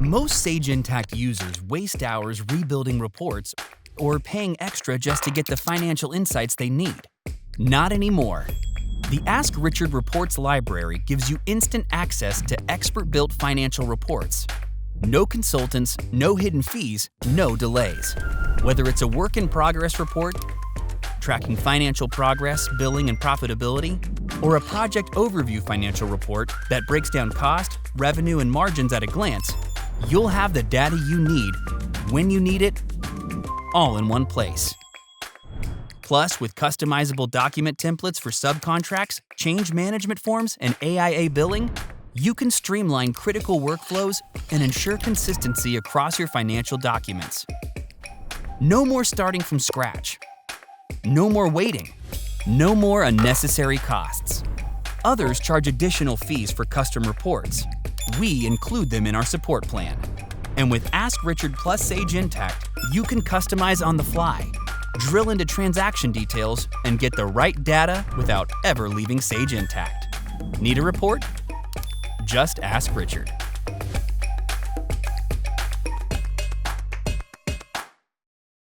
Most Sage Intacct users waste hours rebuilding reports or paying extra just to get the financial insights they need. Not anymore. The Ask Richard Reports library gives you instant access to expert-built financial reports. No consultants, no hidden fees, no delays. Whether it's a work-in-progress report, tracking financial progress, billing, and profitability, or a project overview financial report that breaks down cost, revenue, and margins at a glance, you'll have the data you need, when you need it, all in one place. Plus, with customizable document templates for subcontracts, change management forms, and AIA billing, you can streamline critical workflows and ensure consistency across your financial documents. No more starting from scratch. No more waiting. No more unnecessary costs. Others charge additional fees for custom reports. We include them in our support plan. And with Ask Richard plus Sage Intacct, you can customize on the fly, drill into transaction details, and get the right data without ever leaving Sage Intacct. Need a report? Just ask Richard.